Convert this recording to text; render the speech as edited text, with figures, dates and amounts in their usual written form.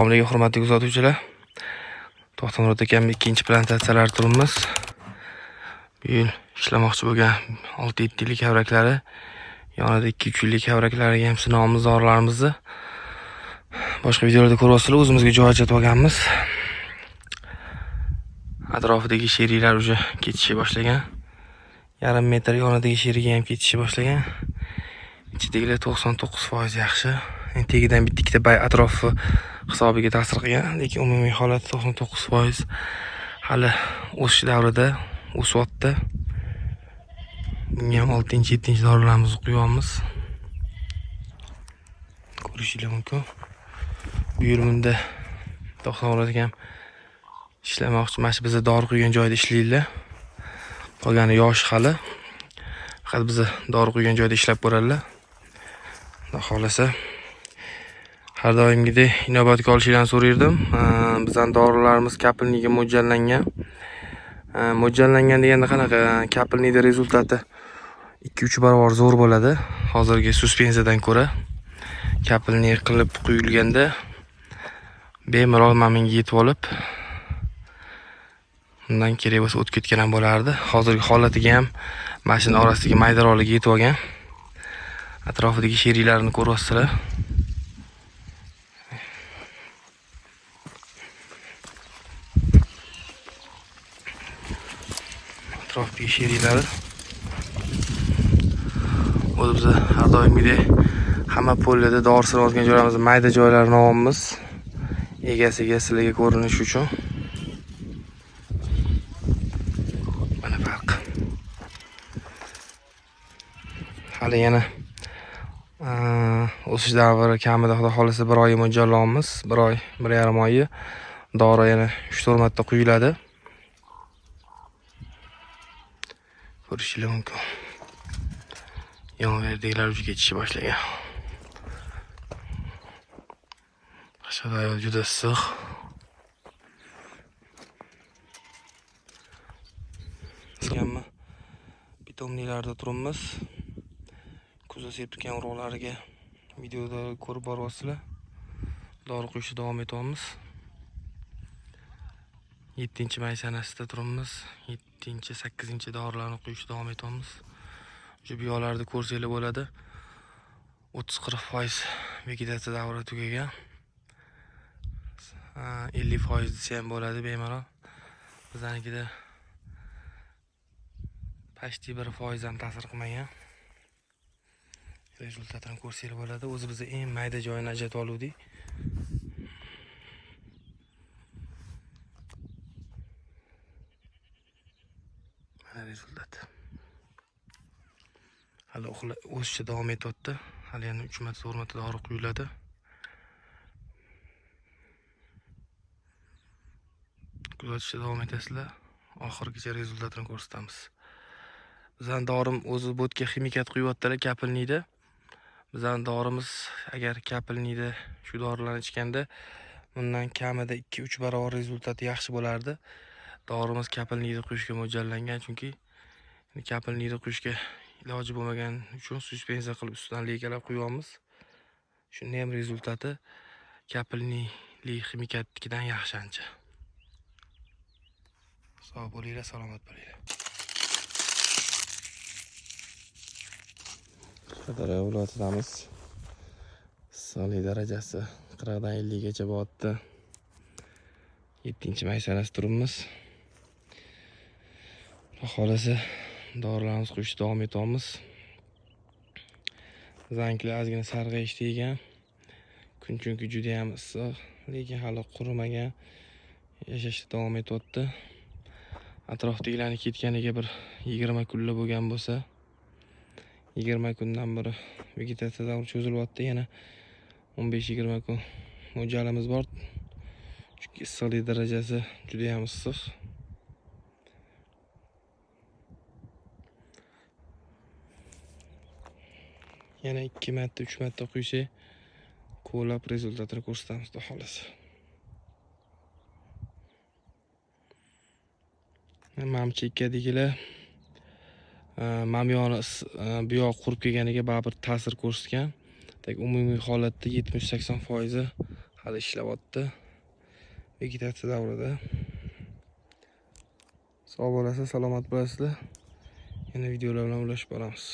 Assalomu hurmatli kuzatuvchilar. To'xtamurod akam ikkinchi plantatsiyalar turibmiz. Bu yil ishlamoqchi bo'lgan 6-7 yillik havraklari, yonida 2-3 yillik havraklariga ham sinovimiz, dorilarimizni boshqa videolarda ko'ryapsizlar. O'zimizga joy ajratib olganmiz. Atrofidagi sheriklar уже ketisha boshlagan. Yarim metr yonidagi sheriga ham ketisha boshlagan. Ichidagilar 99% yaxshi. Tegidan bitta-ikkita bay atrofi hisobiga ta'sir qilgan, lekin umumiy holat 99% hali o'sish davrida, o'syapti. Bunga ham 6-7 dorilarimizni quyamiz. Ko'rishingiz mumkin. Bu yil bunda To'xtamurod akam ishlamoqchi. Mana shu biza dori quygan joyda ishlaydilar. Qolgani yosh hali. Faqat biza dori quygan joyda ishlab ko'radilar. Xudo xolasa har doimgidek inobatga olishinglarni so'rardim. Bizning dorilarimiz kapilniga mo'ljallangan. Mo'ljallangan deganda qanaqa? Kapilnida rezultati 2-3 barobar zo'r bo'ladi. Hozirgi suspenziyadan ko'ra kapilni qilib quyilganda bemalol menga yetib olib, undan kerak bo'lsa o'tib ketgan ham bo'lardi. Hozirgi holatiga ham mashina orasidagi maydaroqlarga yetib olgan. Atrofidagi sheriklarni ko'ryapsizlar. Atrofdagi sheriklari. Biz har doimgidek hamma pollarda dorisini olgan joylarimizni mayda joylarini olamiz. Egasiga sizlarga ko'rinish uchun. Mana farq. Hali yana o'sish davri kamida xudo xolasa 1 oy mo'ljallamiz. 1 oy, 1,5 oyi. Dori yana 3-4 marta quyiladi. Ko'rishingiz mumkin. Yonverdigilar uch ketishni boshlagan. Aşağıda juda issiq. Sizlarga bitomnilarda turibmiz. Kuzov sepib turgan urug'lariga videoda ko'rib boryapsizlar. Dori quyishni davom etyapmiz. 7-may sanasida turibmiz. 7-8 dorilarni quyishni davom etyapmiz. Shu biyolarda ko'rsanglar bo'ladi. 30-40% vegetatsiya davri tugagan. 50% desa ham bo'ladi bemalol. Bizlarnikida почти 1% ham ta'sir qilmagan. Rezultatini ko'rsanglar bo'ladi. O'zi biz eng mayda joyini ajratib oldik. Mana rezultat. Hali o'sishda davom etyapti. Hali yana 3 marta 4 marta dori quyiladi. Kuzatishda davom etasizlar. Oxirigacha rezultatini ko'rsatamiz. Bizning dorim o'zi bo'tga ximikat quyaptilar kapilnida. Bizning dorimiz agar kapilnida shu dorilarni ichganda bundan kamida 2-3 barobar rezultati yaxshi bo'lardi. Dorimiz kapilnida quyishga mo'ljallangan, chunki kapilnida quyishga iloji bo'lmagan uchun suspenziya qilib ustidan lekalab quyamiz. Shunda ham rezultati kapilnili ximikatnikidan yaxshi ancha. Sog' bo'linglar, salomat bo'linglar. Qadar avlodimiz issiqlik darajasi 40 dan 50 gacha botdi. 7-may sanasida turibmiz. Xolasa dorilarimiz quyishni davom etyapmiz. Zanklar ozgina sarg'ayish degan. Kun chunki juda ham issiq, lekin hali qurimagan. Yashashda davom etyapti. Atrofdagilarni ketganiga bir 20 kunlar bo'lgan bo'lsa, 20 kundan beri vegetatsiya davri cho'zilyapti. Yana 15-20 kun mo'ljalimiz bor. Chunki issiqlik darajasi juda ham issiq. Yana 2 marta, 3 marta quysa, ko'lab rezultatini ko'rsatamiz, xudo xolasa. Mamchi ikkadigilar mamyoni bu yoq qurib kelganiga baribir ta'sir ko'rsatgan. Umumiy holatda 70-80% hali ishlayapti. Vegetatsiya davrida. Sog' bo'lasizlar, salomat bo'lasizlar. Yana videolar bilan ulashib boramiz.